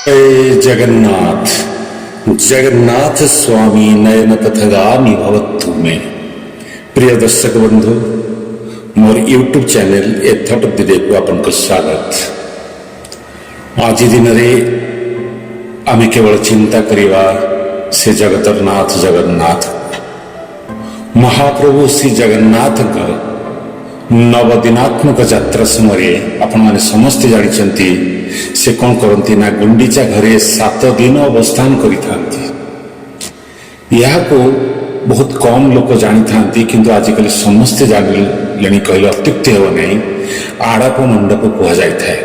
जय जगन्नाथ। जगन्नाथ स्वामी नयन पथगामी भवतु में। प्रिय दर्शक बंधु, मोर यूट्यूब चैनल एथट विदे को आपन को स्वागत। आज दिन रे आमे केवल चिंता करिवा से जगतरनाथ जगन्नाथ महाप्रभु श्री जगन्नाथ का नवदिनात्मक यात्रा समय आपण माने समस्ते जानिचंती से कौन करती ना गुंडीचा घरे 7 दिन अवस्थान करिथांती। यह को बहुत कम लोक जानी थांती, किंतु आजिकल समस्ते जानिलेनी कहले अत्युक्ति हो नहीं। आड़प मंडप कह जाय थाए।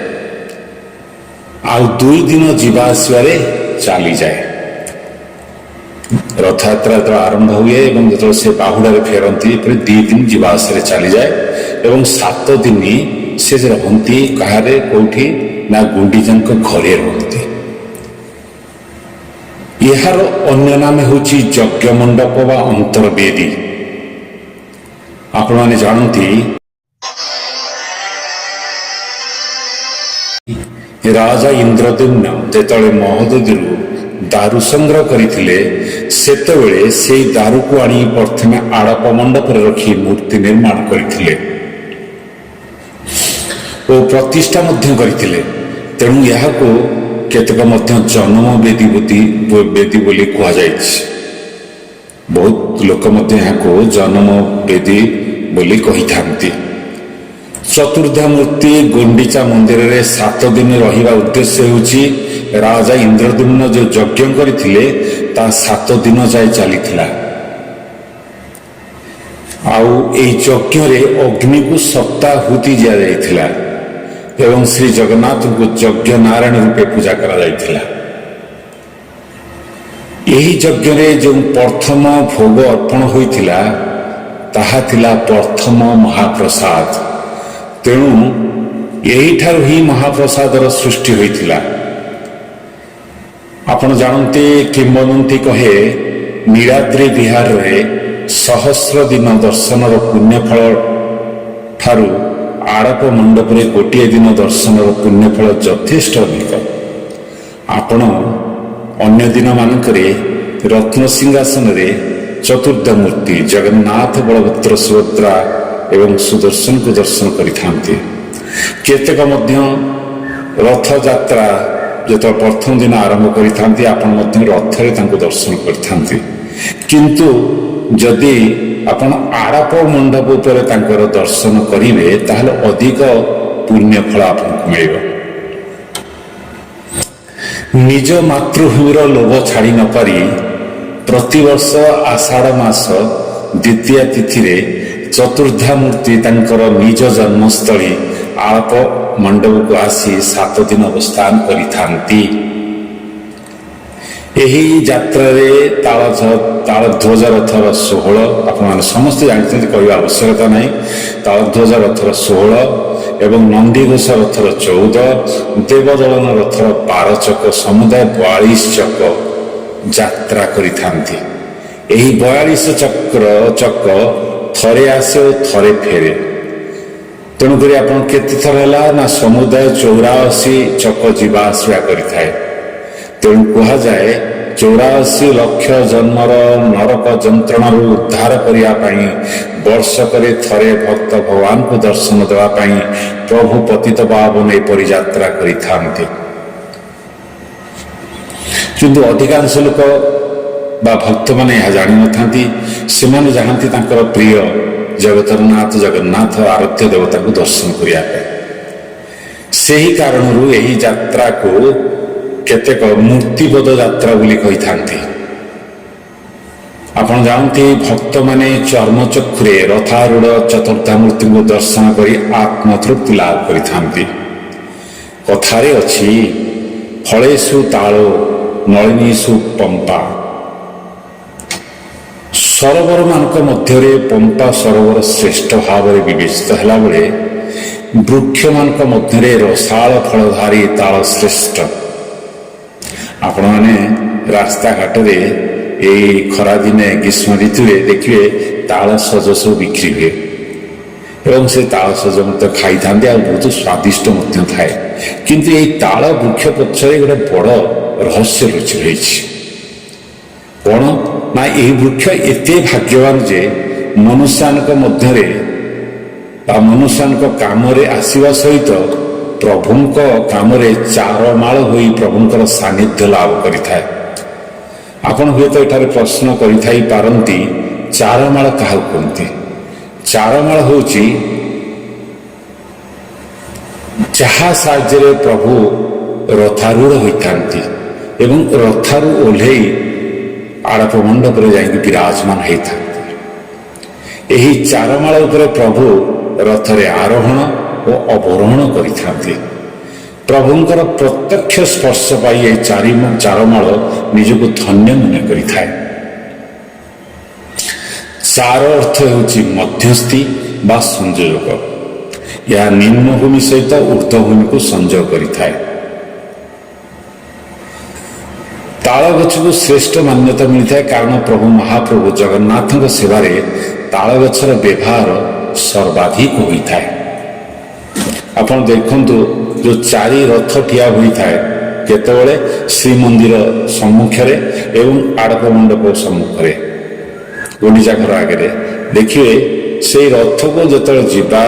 आउ 2 दिन जीवा आसवारे चली जाए। रथयात्रा जो आरंभ हुए एवं जो से बाहुड़ा फेरती 2 दिन जीवास चली जाए एवं 7 दिन से रहती कहारे कौटी ना गुंडीजा घरे रहती। यार अन्य नाम हूँ यज्ञ मंडप व अंतर्वेदी। आपण मैंने जानती राजा इंद्रद्युम्न जेतले महोदय दारू संग्रह करते से दारू को आनी प्रथमे आड़प मंडप रखी मूर्ति निर्माण करते और प्रतिष्ठा करते। तेणु यह केतक जन्म बेदी बोली कह जाए। बहुत लोक जन्म बेदी बोली कही थांती। चतुर्धा मूर्ति गुंडीचा मंदिर रे 7 दिन रहिबा उद्देश्य होची राजा इंद्रद्युम्न जो यज्ञ करथिले ता 7 दिन जाय चलीथिला। आउ ए यज्ञ रे अग्नि को सप्ताहुति दिया जायथिला एवं श्री जगन्नाथ को यज्ञ नारायण रूपे पूजा करा जायथिला। एही यज्ञ रे जो प्रथम भोग अर्पण होइथिला ताहा थिला प्रथम महाप्रसाद। तेणु यही ठार ही महाप्रसादर सृष्टि होइथिला। आपण जानते किंबदंती कहे नीलाद्रि विहार रे 100 दिन दर्शनर पुण्यफल ठारू आड़प मंडप रे 1 दिन दर्शनर पुण्यफल यथेष्ट अधिक। आपण अन्य दिन मानकरे रत्न सिंहासन रे चतुर्धा मूर्ति जगन्नाथ बलभद्र सुभद्रा एवं सुदर्शन को दर्शन करिथांती। केतक मध्य रथ यात्रा जो प्रथम दिन आरंभ करिथांती आपण मध्य रथरे तांको दर्शन करिथांती। किंतु जदि आपण आड़प मंडप उपर तांकर दर्शन करिवे ताहले अधिक पुण्य फल आपनको मिलिबो। निज मातृभूमिर लोभ छाड़ी न पारी प्रतिवर्ष आषाढ़ मास द्वितीय तिथि रे चतुर्धा मूर्ति तांकर निज जन्मस्थली आड़प मंडप को आसी 7 दिन अवस्थान करिथांती। एही यात्रा रे तालध्वज रथर 16 आपण समस्त जानते कहवा आवश्यकता नहीं। तालध्वज रथर 16 एवं नंदीघोष रथर 14 देवदलन रथर 12 चक समुदाय 42 चक यात्रा करिथांती। एही 42 चक थरे आसे और थरे फेरे। तेणुक आप केते थर है ना समुदाय 84 चक जीवा आसवा करिथाए। तेणु कह जाए 84 लक्ष जन्मर नरक जंत्रणा उद्धार करने वर्षक थरे भक्त भगवान को दर्शन देवाई प्रभु पतित पावन एपरी यात्रा करिथांती। किंतु अधिकांश लोक बा भक्त माने यह जानी नथांती। से माने जानती तांकर प्रिय जगतरनाथ जगन्नाथ आराध्य देवता को दर्शन करिया पे। सेही कारणरू एही यात्रा को केतेक मूर्तिबोध यात्रा बोली कही थांती। आपण जानती भक्त माने चर्म चक्षुरे रथारूढ़ चतुर्था मूर्ति को दर्शन करी आत्मतृप्ति लाभ करी थांती। कथारे अछि फलेषु तालो नलिनीषु पंपा। सरोवर मानक मध्य पंपा सरोवर श्रेष्ठ भाव में विवेचित है बेले वृक्ष मानक मध्य रसाल फलधारी ताल श्रेष्ठ। आपण मैंने रास्ता घाट खरा दिने ग्रीष्म ऋतु देखिए ताल सज सब बिक्री हुए। ଏବଂ ସେ ତାଳସଜ ମଧ୍ୟ ଖାଇଥାନ୍ତି ଆଉ ବହୁତ ସ୍ୱାଦିଷ୍ଟ ମଧ୍ୟ ଥାଏ। କିନ୍ତୁ ଏଇ ତାଳ ବୃକ୍ଷ ପଛରେ ଗୋଟେ ବଡ଼ ରହସ୍ୟ ଲୁଚି ରହିଛି। କ'ଣ ନା ଏହି ବୃକ୍ଷ ଏତେ ଭାଗ୍ୟବାନ ଯେ ମନୁଷ୍ୟଙ୍କ ମଧ୍ୟରେ ବା ମନୁଷ୍ୟଙ୍କ କାମରେ ଆସିବା ସହିତ ପ୍ରଭୁଙ୍କ କାମରେ ଚାରମାଳ ହୋଇ ପ୍ରଭୁଙ୍କର ସାନ୍ନିଧ୍ୟ ଲାଭ କରିଥାଏ। ଆପଣ ହୁଏତ ଏଠାରେ ପ୍ରଶ୍ନ କରିଥାଇପାରନ୍ତି, ଚାରମାଳ କାହାକୁ କୁହନ୍ତି? ଚାରମାଳ ହେଉଛି ଯାହା ସାହାଯ୍ୟରେ ପ୍ରଭୁ ରଥାରୂଢ଼ ହୋଇଥାନ୍ତି ଏବଂ ରଥାରୁ ଓହ୍ଲେଇ ଆଡ଼ପ ମଣ୍ଡପରେ ଯାଇକି ବିରାଜମାନ ହେଇଥାନ୍ତି। ଏହି ଚାରମାଳ ଉପରେ ପ୍ରଭୁ ରଥରେ ଆରୋହଣ ଓ ଅବରୋହଣ କରିଥାନ୍ତି। ପ୍ରଭୁଙ୍କର ପ୍ରତ୍ୟକ୍ଷ ସ୍ପର୍ଶ ପାଇ ଏହି ଚାରମାଳ ନିଜକୁ ଧନ୍ୟ ମନେ କରିଥାଏ। ଚାର ଅର୍ଥ ହେଉଛି ମଧ୍ୟସ୍ଥି ବା ସଂଯୋଜକ। ଏହା ନିମ୍ନଭୂମି ସହିତ ଉର୍ଦ୍ଧ୍ୱଭୂମିକୁ ସଂଯୋଗ କରିଥାଏ। ତାଳ ଗଛକୁ ଶ୍ରେଷ୍ଠ ମାନ୍ୟତା ମିଳିଥାଏ କାରଣ ପ୍ରଭୁ ମହାପ୍ରଭୁ ଜଗନ୍ନାଥଙ୍କ ସେବାରେ ତାଳ ଗଛର ବ୍ୟବହାର ସର୍ବାଧିକ ହୋଇଥାଏ। ଆପଣ ଦେଖନ୍ତୁ, ଯେଉଁ ଚାରି ରଥ ଠିଆ ହୋଇଥାଏ କେତେବେଳେ ଶ୍ରୀମନ୍ଦିର ସମ୍ମୁଖରେ ଏବଂ ଆଡ଼ପ ମଣ୍ଡପ ସମ୍ମୁଖରେ ଗୁଣ୍ଡିଚା ଘର ଆଗରେ ଦେଖିବେ, ସେଇ ରଥକୁ ଯେତେବେଳେ ଯିବା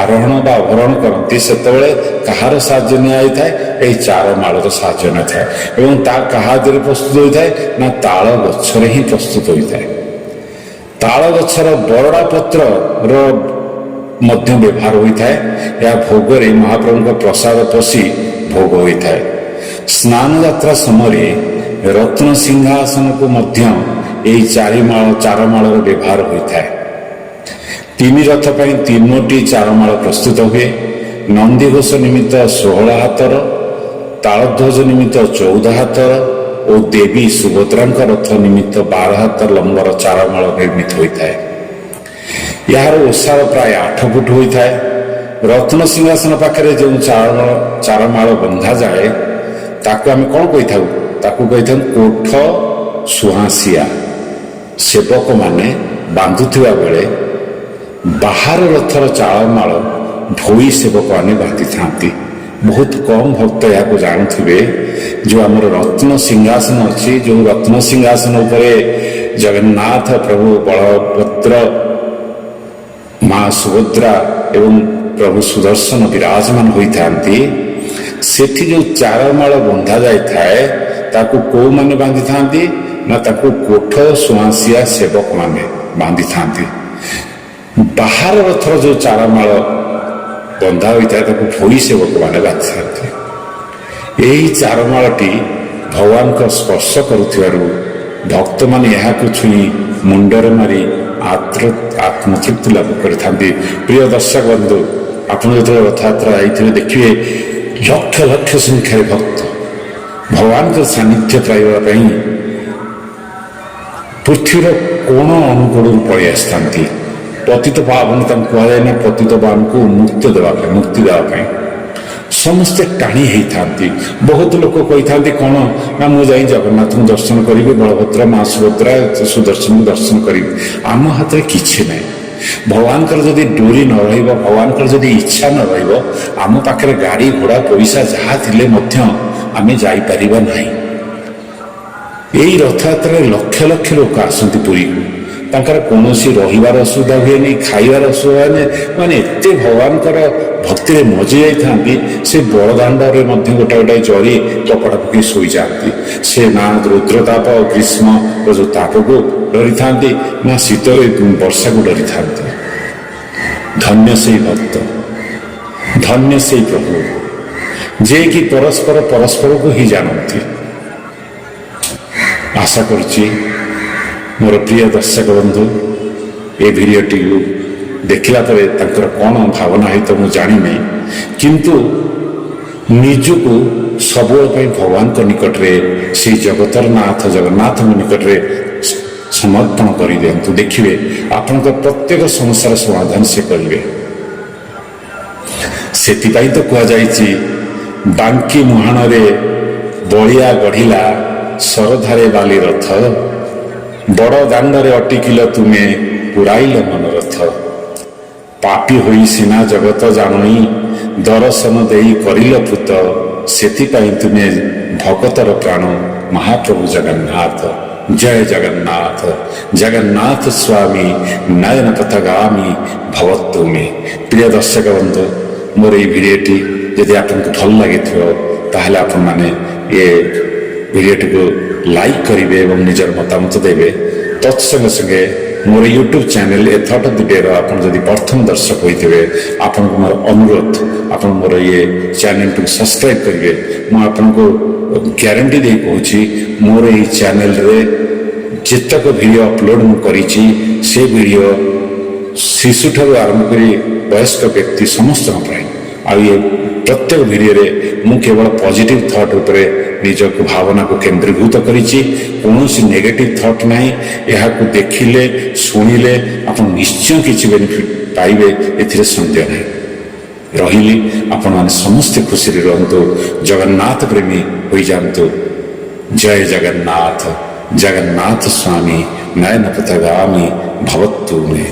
ଆରୋହଣ ବା ଅବରୋହଣ କରନ୍ତି ସେତେବେଳେ କାହାର ସାହାଯ୍ୟ ନିଆଯାଇଥାଏ? ଏହି ଚାରମାଳର ସାହାଯ୍ୟ ନେଇଥାଏ। ଏବଂ ତା କାହା ଦେହରେ ପ୍ରସ୍ତୁତ ହୋଇଥାଏ? ନା ତାଳ ଗଛରେ ହିଁ ପ୍ରସ୍ତୁତ ହୋଇଥାଏ। ତାଳ ଗଛର ବରଡ଼ା ପତ୍ରର ମଧ୍ୟ ବ୍ୟବହାର ହୋଇଥାଏ। ଏହା ଭୋଗରେ ମହାପ୍ରଭୁଙ୍କ ପ୍ରସାଦ ପଶି ଭୋଗ ହୋଇଥାଏ। ସ୍ନାନ ଯାତ୍ରା ସମୟରେ ରତ୍ନ ସିଂହାସନକୁ ମଧ୍ୟ ଏହି ଚାରମାଳର ବ୍ୟବହାର ହୋଇଥାଏ। ତିନି ରଥ ପାଇଁ 3ଟି ଚାରମାଳ ପ୍ରସ୍ତୁତ ହୁଏ। ନନ୍ଦିଘୋଷ ନିମିତ୍ତ 16 ହାତର, ତାଳଧ୍ୱଜ ନିମିତ୍ତ 14 ହାତର ଓ ଦେବୀ ସୁଭଦ୍ରାଙ୍କ ରଥ ନିମିତ୍ତ 12 ହାତ ଲମ୍ବର ଚାରମାଳ ନିର୍ମିତ ହୋଇଥାଏ। ଏହାର ଓସାର ପ୍ରାୟ 8 ଫୁଟ ହୋଇଥାଏ। ରତ୍ନ ସିଂହାସନ ପାଖରେ ଯେଉଁ ଚାରମାଳ ବନ୍ଧାଯାଏ ତାକୁ ଆମେ କ'ଣ କହିଥାଉ? ତାକୁ କହିଥାଉ କୋଠ ସୁହାଁସିଆ। ସେବକମାନେ ବାନ୍ଧୁଥିବା ବେଳେ ବାହାର ରଥର ଚାଳମାଳ ଭୋଇ ସେବକମାନେ ବାନ୍ଧିଥାନ୍ତି। ବହୁତ କମ୍ ଭକ୍ତ ଏହାକୁ ଜାଣୁଥିବେ। ଯେଉଁ ଆମର ରତ୍ନ ସିଂହାସନ ଅଛି, ଯେଉଁ ରତ୍ନ ସିଂହାସନ ଉପରେ ଜଗନ୍ନାଥ ପ୍ରଭୁ ବଳଭଦ୍ର, ମା ସୁଭଦ୍ରା ଏବଂ ପ୍ରଭୁ ସୁଦର୍ଶନ ବିରାଜମାନ ହୋଇଥାନ୍ତି, ସେଠି ଯେଉଁ ଚାରମାଳ ବନ୍ଧା ଯାଇଥାଏ ତାକୁ କେଉଁମାନେ ବାନ୍ଧିଥାନ୍ତି? ନା ତାକୁ କୋଠ ସୁଆଁସିଆ ସେବକମାନେ ବାନ୍ଧିଥାନ୍ତି। ବାହାର ରଥର ଯେଉଁ ଚାରମାଳ ବନ୍ଧା ହୋଇଥାଏ ତାକୁ ଭୋଇ ସେବକମାନେ ବାନ୍ଧିଥାନ୍ତି। ଏହି ଚାରମାଳଟି ଭଗବାନଙ୍କ ସ୍ପର୍ଶ କରୁଥିବାରୁ ଭକ୍ତମାନେ ଏହାକୁ ଛୁଇଁ ମୁଣ୍ଡରେ ମାରି ଆତ୍ମତୃପ୍ତି ଲାଭ କରିଥାନ୍ତି। ପ୍ରିୟ ଦର୍ଶକ ବନ୍ଧୁ, ଆପଣ ଯେତେବେଳେ ରଥଯାତ୍ରା ଯାଇଥିବେ ଦେଖିବେ ଲକ୍ଷ ଲକ୍ଷ ସଂଖ୍ୟାରେ ଭକ୍ତ ଭଗବାନଙ୍କ ସାନ୍ନିଧ୍ୟ ପାଇବା ପାଇଁ ପୃଥିବୀର କୋଣ ଅନୁକୋଣରୁ ପଳେଇ ଆସିଥାନ୍ତି। ପତିତ ପାବନ ତାଙ୍କୁ କୁହାଯାଏ ନା, ପତିତ ପାବନକୁ ମୁକ୍ତି ଦେବା ପାଇଁ ସମସ୍ତେ ଟାଣି ହେଇଥାନ୍ତି। ବହୁତ ଲୋକ କହିଥାନ୍ତି କ'ଣ ନା, ମୁଁ ଯାଇ ଜଗନ୍ନାଥଙ୍କୁ ଦର୍ଶନ କରିବି, ବଳଭଦ୍ର, ମା ସୁଭଦ୍ରା, ସୁଦର୍ଶନକୁ ଦର୍ଶନ କରିବି। ଆମ ହାତରେ କିଛି ନାହିଁ। ଭଗବାନଙ୍କର ଯଦି ଡୋରି ନ ରହିବ, ଭଗବାନଙ୍କର ଯଦି ଇଚ୍ଛା ନ ରହିବ, ଆମ ପାଖରେ ଗାଡ଼ି ଘୋଡ଼ା ପଇସା ଯାହା ଥିଲେ ମଧ୍ୟ ଆମେ ଯାଇପାରିବା ନାହିଁ। ଏହି ରଥଯାତ୍ରାରେ ଲକ୍ଷ ଲକ୍ଷ ଲୋକ ଆସନ୍ତି ପୁରୀକୁ। ତାଙ୍କର କୌଣସି ରହିବାର ଅସୁବିଧା ହୁଏନି, ଖାଇବାର ଅସୁବିଧା ହୁଏନି। ମାନେ ଏତେ ଭଗବାନଙ୍କର ଭକ୍ତିରେ ମଜି ଯାଇଥାନ୍ତି, ସେ ବଡ଼ଦାଣ୍ଡରେ ମଧ୍ୟ ଗୋଟେ ଜରି କପଡ଼ା ପକାଇ ଶୋଇଯାଆନ୍ତି। ସେ ନା ରୁଦ୍ରତାପ ଗ୍ରୀଷ୍ମର ଯେଉଁ ତାପକୁ ଡରିଥାନ୍ତି, ନା ଶୀତ ବର୍ଷାକୁ ଡରିଥାନ୍ତି। ଧନ୍ୟ ସେଇ ଭକ୍ତ, ଧନ୍ୟ ସେଇ ପ୍ରଭୁ, ଯିଏକି ପରସ୍ପରକୁ ହିଁ ଜାଣନ୍ତି। ଆଶା କରୁଛି ମୋର ପ୍ରିୟ ଦର୍ଶକ ବନ୍ଧୁ ଏ ଭିଡ଼ିଓଟିକୁ ଦେଖିଲା ପରେ ତାଙ୍କର କ'ଣ ଭାବନା ହେଇତ ମୁଁ ଜାଣିନାହିଁ, କିନ୍ତୁ ନିଜକୁ ସବୁବେଳ ପାଇଁ ଭଗବାନଙ୍କ ନିକଟରେ, ଶ୍ରୀ ଜଗତର ନାଥ ଜଗନ୍ନାଥଙ୍କ ନିକଟରେ ସମର୍ପଣ କରିଦିଅନ୍ତୁ। ଦେଖିବେ ଆପଣଙ୍କ ପ୍ରତ୍ୟେକ ସମସ୍ୟାର ସମାଧାନ ସେ କରିବେ। ସେଥିପାଇଁ ତ କୁହାଯାଇଛି, ବାଙ୍କି ମୁହାଣରେ ବଳିଆ ଗଢ଼ିଲା ସରଧାରେ ବାଲି ରଥ, ବଡ଼ ଦାଣ୍ଡରେ ଅଟିକିଲ ତୁମେ ପୁରାଇଲ ମନରଥ। पापी होई सिना जगत जाणई दर्शन देई करिल पुत सेथिपाई तुमे भगतर प्राण महाप्रभु जगन्नाथ। जय जगन्नाथ। जगन्नाथ स्वामी नयन पथगामी भवतु मे। प्रिय दर्शक बंधु मोर ये भिडियोटी यदि आपको भल लगी ताहले आपण माने ये भिडियोटी को लाइक करेंगे और निजर मतामत देवे। तत्संगे संगे मोर YouTube channel a thought of the day आप जदि प्रथम दर्शक होते आपन को मोर अनुरोध आप मोर ये चैनल को सब्सक्राइब करेंगे। मुझे ग्यारंटी दे कहूँ मोर ये चैनल रे जितक वीडियो अपलोड मुझे से वीडियो शिशु ठार आरंभ कर वयस्क व्यक्ति समस्त आ ये प्रत्येक वीडियो रे मु केवल पॉजिटिव थॉट उपर निजक भावना को केंद्रीभूत करिछि। कौनसी नेगेटिव थॉट नहीं। यह देखिले शुणिले आप निश्चय किसी बेनिफिट पाइबे एथिरे संदेह नहीं। रही आपण मैंने समस्ते खुशी रुहतु जगन्नाथ प्रेमी हो जातु। जय जगन्नाथ। जगन्नाथ स्वामी नयन पथगामी भवतु मे।